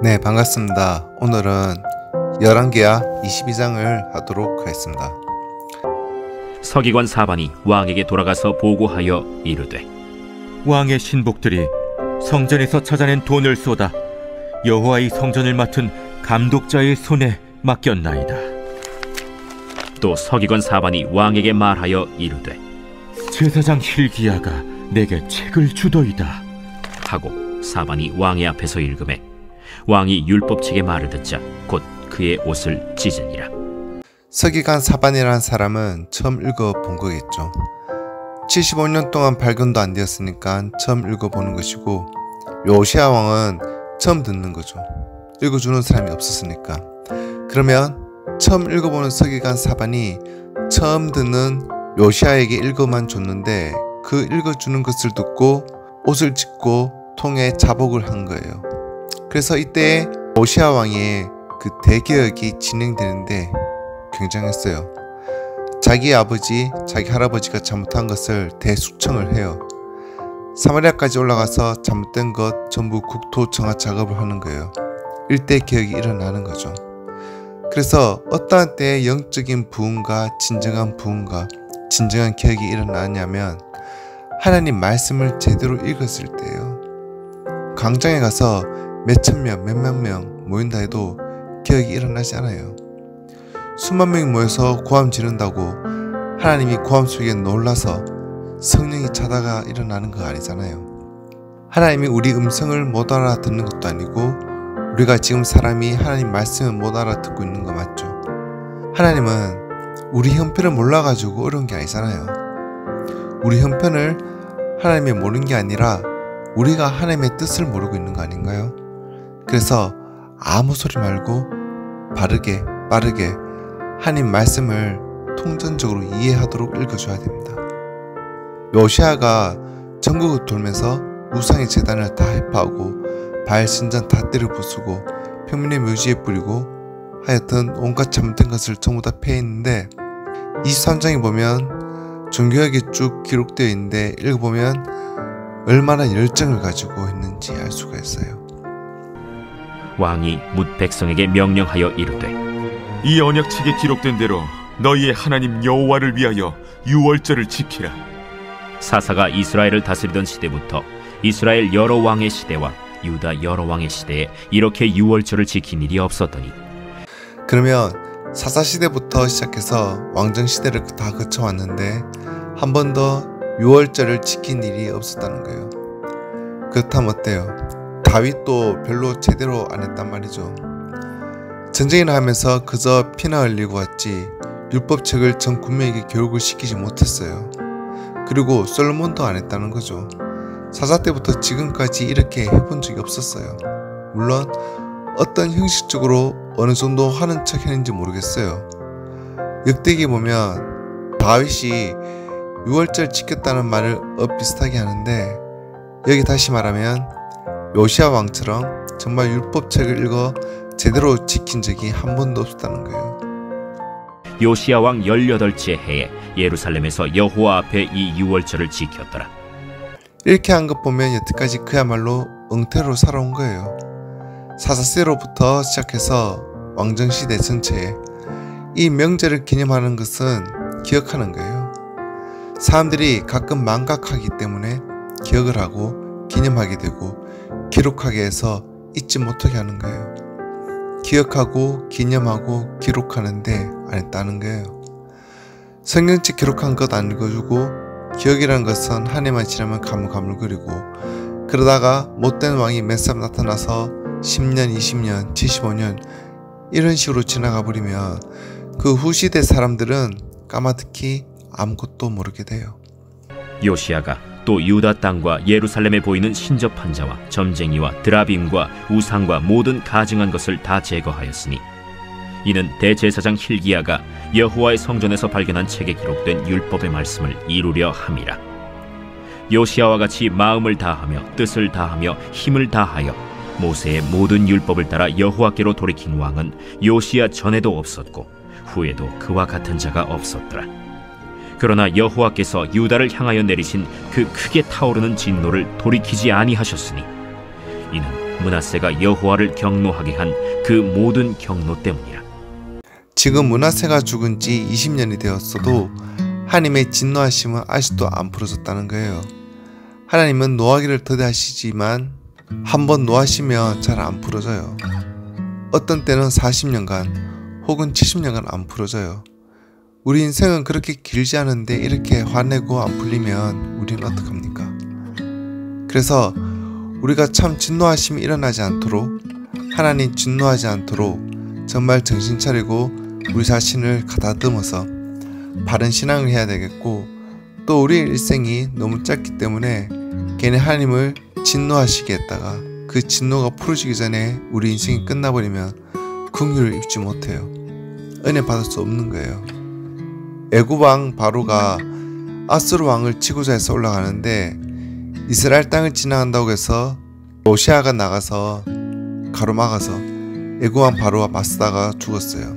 네, 반갑습니다. 오늘은 열왕기하 22장을 하도록 하겠습니다. 서기관 사반이 왕에게 돌아가서 보고하여 이르되, 왕의 신복들이 성전에서 찾아낸 돈을 쏟아 여호와의 성전을 맡은 감독자의 손에 맡겼나이다. 또 서기관 사반이 왕에게 말하여 이르되, 제사장 hil기야가 내게 책을 주더이다 하고 사반이 왕의 앞에서 읽음에 왕이 율법책의 말을 듣자 곧 그의 옷을 찢으니라. 서기관 사반이라는 사람은 처음 읽어본 거겠죠. 75년 동안 발견도 안 되었으니까 처음 읽어보는 것이고, 요시야 왕은 처음 듣는 거죠. 읽어주는 사람이 없었으니까. 그러면 처음 읽어보는 서기관 사반이 처음 듣는 요시야에게 읽어만 줬는데, 그 읽어주는 것을 듣고 옷을 찢고 통에 자복을 한 거예요. 그래서 이때 요시야 왕의 그 대개혁이 진행되는데 굉장했어요. 자기 아버지, 자기 할아버지가 잘못한 것을 대수청을 해요. 사마리아까지 올라가서 잘못된 것 전부 국토 정화 작업을 하는 거예요. 일대 개혁이 일어나는 거죠. 그래서 어떠한 때에 영적인 부흥과 진정한 부흥과 진정한 개혁이 일어나냐면 하나님 말씀을 제대로 읽었을 때예요. 광장에 가서 몇천 명, 몇만 명 모인다 해도 개혁이 일어나지 않아요. 수만 명이 모여서 고함 지른다고 하나님이 고함 속에 놀라서 성령이 자다가 일어나는 거 아니잖아요. 하나님이 우리 음성을 못 알아듣는 것도 아니고, 우리가 지금 사람이 하나님 말씀을 못 알아듣고 있는 거 맞죠? 하나님은 우리 형편을 몰라가지고 어려운 게 아니잖아요. 우리 형편을 하나님이 모르는 게 아니라 우리가 하나님의 뜻을 모르고 있는 거 아닌가요? 그래서 아무 소리 말고 바르게 빠르게 하나님 말씀을 통전적으로 이해하도록 읽어줘야 됩니다. 요시야가 전국을 돌면서 우상의 제단을 다 해파하고 바알 신전 다 때려 부수고 평민의 묘지에 뿌리고 하여튼 온갖 잘못된 것을 전부 다 폐했는데, 23장에 보면 종교학이 쭉 기록되어 있는데 읽어보면 얼마나 열정을 가지고 했는지 알 수가 있어요. 왕이 뭇 백성에게 명령하여 이르되, 이 언약책에 기록된 대로 너희의 하나님 여호와를 위하여 유월절을 지키라. 사사가 이스라엘을 다스리던 시대부터 이스라엘 여러 왕의 시대와 유다 여러 왕의 시대에 이렇게 유월절을 지킨 일이 없었더니, 그러면 사사시대부터 시작해서 왕정시대를 다 거쳐왔는데 한 번 더 유월절을 지킨 일이 없었다는 거예요. 그렇다면 어때요? 다윗도 별로 제대로 안 했단 말이죠. 전쟁이나 하면서 그저 피나 흘리고 왔지 율법책을 전 국민에게 교육을 시키지 못했어요. 그리고 솔로몬도 안 했다는 거죠. 사사 때부터 지금까지 이렇게 해본 적이 없었어요. 물론 어떤 형식적으로 어느 정도 하는 척 했는지 모르겠어요. 역대기 보면 다윗이 유월절 지켰다는 말을 비슷하게 하는데, 여기 다시 말하면 요시야 왕처럼 정말 율법책을 읽어 제대로 지킨 적이 한 번도 없었다는 거예요. 요시야 왕 18째 해에 예루살렘에서 여호와 앞에 이 유월절을 지켰더라. 이렇게 한 것 보면 여태까지 그야말로 엉터리로 살아온 거예요. 사사시대로부터 시작해서 왕정시대 전체에 이 명절을 기념하는 것은 기억하는 거예요. 사람들이 가끔 망각하기 때문에 기억을 하고 기념하게 되고 기록하게 해서 잊지 못하게 하는 거예요. 기억하고 기념하고 기록하는데 안 했다는 거예요. 성경책 기록한 것 안 읽어주고, 기억이라는 것은 한 해만 지나면 가물가물거리고, 그러다가 못된 왕이 몇 사람 나타나서 10년, 20년, 75년 이런 식으로 지나가 버리면 그 후시대 사람들은 까마득히 아무것도 모르게 돼요. 요시야가 또 유다 땅과 예루살렘에 보이는 신접한 자와 점쟁이와 드라빔과 우상과 모든 가증한 것을 다 제거하였으니, 이는 대제사장 hil기야가 여호와의 성전에서 발견한 책에 기록된 율법의 말씀을 이루려 함이라. 요시야와 같이 마음을 다하며 뜻을 다하며 힘을 다하여 모세의 모든 율법을 따라 여호와께로 돌이킨 왕은 요시야 전에도 없었고 후에도 그와 같은 자가 없었더라. 그러나 여호와께서 유다를 향하여 내리신 그 크게 타오르는 진노를 돌이키지 아니하셨으니, 이는 므낫세가 여호와를 경노하게 한 그 모든 경노 때문이라. 지금 므낫세가 죽은 지 20년이 되었어도 하나님의 진노하심은 아직도 안 풀어졌다는 거예요. 하나님은 노하기를 더디하시지만 한번 노하시면 잘 안 풀어져요. 어떤 때는 40년간 혹은 70년간 안 풀어져요. 우리 인생은 그렇게 길지 않은데 이렇게 화내고 안 풀리면 우리는 어떡합니까? 그래서 우리가 참 진노하심이 일어나지 않도록, 하나님 진노하지 않도록 정말 정신 차리고 우리 자신을 가다듬어서 바른 신앙을 해야 되겠고, 또 우리의 일생이 너무 짧기 때문에 괜히 하나님을 진노하시게 했다가 그 진노가 풀어지기 전에 우리 인생이 끝나버리면 긍휼을 입지 못해요. 은혜 받을 수 없는 거예요. 애굽 왕 바로가 아수르 왕을 치고자 해서 올라가는데 이스라엘 땅을 지나간다고 해서 요시아가 나가서 가로막아서 애굽 왕 바로와 맞서다가 죽었어요.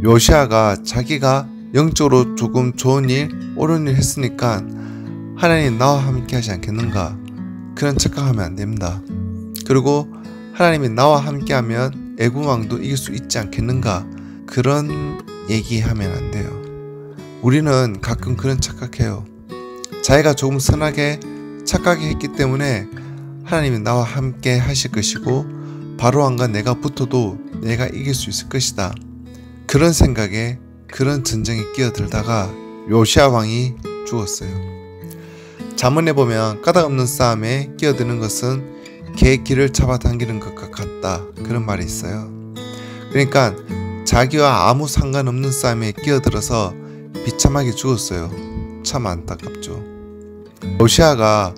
요시아가 자기가 영적으로 조금 좋은 일, 옳은 일 했으니까 하나님 나와 함께 하지 않겠는가, 그런 착각하면 안 됩니다. 그리고 하나님이 나와 함께 하면 애굽 왕도 이길 수 있지 않겠는가, 그런 얘기하면 안 돼요. 우리는 가끔 그런 착각해요. 자기가 조금 선하게 착하게 했기 때문에 하나님이 나와 함께 하실 것이고 바로 왕과 내가 붙어도 내가 이길 수 있을 것이다, 그런 생각에 그런 전쟁에 끼어들다가 요시아 왕이 죽었어요. 잠언에 보면 까닭 없는 싸움에 끼어드는 것은 개의 길을 잡아당기는 것과 같다, 그런 말이 있어요. 그러니까 자기와 아무 상관없는 싸움에 끼어들어서 비참하게 죽었어요. 참 안타깝죠. 요시아가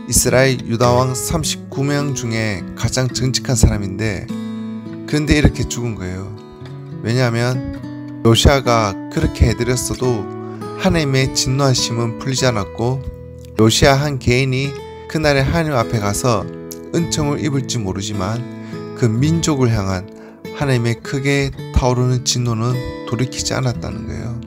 이스라엘 유다왕 39명 중에 가장 정직한 사람인데 그런데 이렇게 죽은 거예요. 왜냐하면 요시아가 그렇게 해드렸어도 하나님의 진노하심은 풀리지 않았고, 요시아 한 개인이 그날에 하나님 앞에 가서 은총을 입을지 모르지만 그 민족을 향한 하나님의 크게 타오르는 진노는 돌이키지 않았다는 거예요.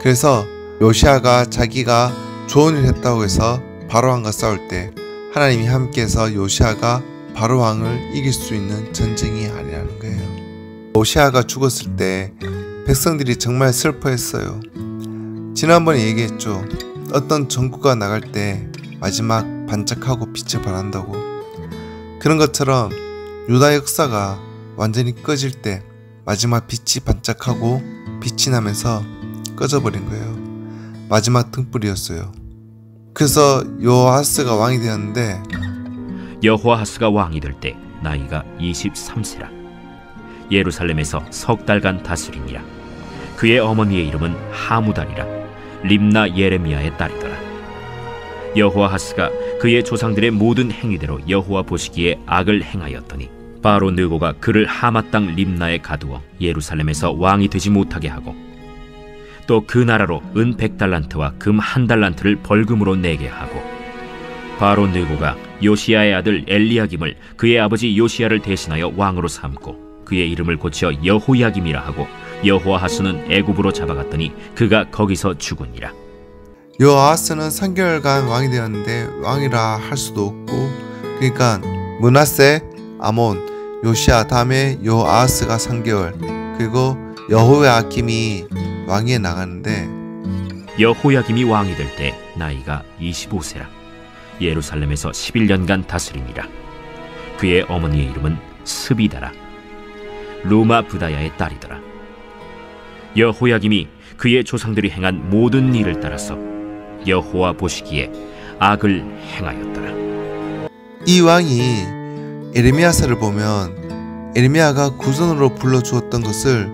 그래서 요시아가 자기가 좋은 일을 했다고 해서 바로왕과 싸울 때 하나님이 함께해서 요시아가 바로왕을 이길 수 있는 전쟁이 아니라는 거예요. 요시아가 죽었을 때 백성들이 정말 슬퍼했어요. 지난번에 얘기했죠. 어떤 전구가 나갈 때 마지막 반짝하고 빛을 발한다고. 그런 것처럼 유다 역사가 완전히 꺼질 때 마지막 빛이 반짝하고 빛이 나면서 꺼져버린 거예요. 마지막 등불이었어요. 그래서 여호아하스가 왕이 되었는데, 여호아하스가 왕이 될 때 나이가 23세라. 예루살렘에서 석 달간 다스리니라. 그의 어머니의 이름은 하무달이라. 림나 예레미야의 딸이더라. 여호아하스가 그의 조상들의 모든 행위대로 여호와 보시기에 악을 행하였더니 바로 느고가 그를 하맛 땅 림나에 가두어 예루살렘에서 왕이 되지 못하게 하고, 또 그 나라로 은 100달란트와 금 1달란트를 벌금으로 내게 하고, 바로 느고가 요시야의 아들 엘리야김을 그의 아버지 요시야를 대신하여 왕으로 삼고 그의 이름을 고쳐 여호야김이라 하고, 여호아하스는 애굽으로 잡아갔더니 그가 거기서 죽으니라. 여호아하스는 3개월간 왕이 되었는데 왕이라 할 수도 없고, 그러니까 므낫세, 아몬, 요시야 다음에 여호아하스가 3개월, 그리고 여호야김이 왕위에 나가는데, 여호야김이 왕이 될 때 나이가 25세라. 예루살렘에서 11년간 다스리니라. 그의 어머니의 이름은 스비다라. 루마 부다야의 딸이더라. 여호야김이 그의 조상들이 행한 모든 일을 따라서 여호와 보시기에 악을 행하였더라. 이 왕이 에레미야서를 보면 에레미야가 구전으로 불러주었던 것을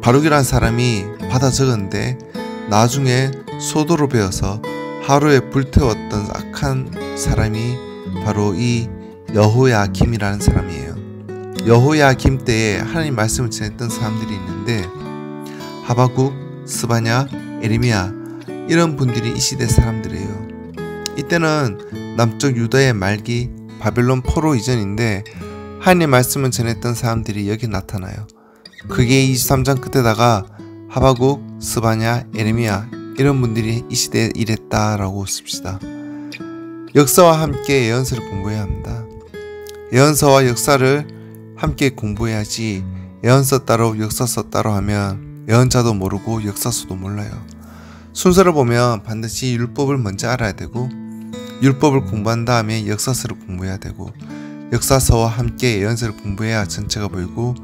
바룩이라는 사람이 받아 적었는데, 나중에 소도로 베어서 하루에 불태웠던 악한 사람이 바로 이 여호야김이라는 사람이에요. 여호야김 때에 하나님 말씀을 전했던 사람들이 있는데, 하박국, 스바냐, 에레미야, 이런 분들이 이 시대 사람들이에요. 이때는 남쪽 유다의 말기 바벨론 포로 이전인데 하나님 말씀을 전했던 사람들이 여기 나타나요. 그게 23장 끝에다가 하박국, 스바냐, 에레미야 이런 분들이 이 시대에 일했다라고 씁시다. 역사와 함께 예언서를 공부해야 합니다. 예언서와 역사를 함께 공부해야지 예언서 따로 역사서 따로 하면 예언자도 모르고 역사서도 몰라요. 순서를 보면 반드시 율법을 먼저 알아야 되고 율법을 공부한 다음에 역사서를 공부해야 되고 역사서와 함께 예언서를 공부해야 전체가 보이고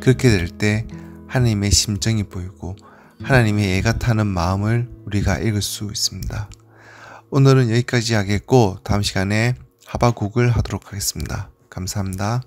그렇게 될 때 하나님의 심정이 보이고 하나님의 애가 타는 마음을 우리가 읽을 수 있습니다. 오늘은 여기까지 하겠고 다음 시간에 하바국을 하도록 하겠습니다. 감사합니다.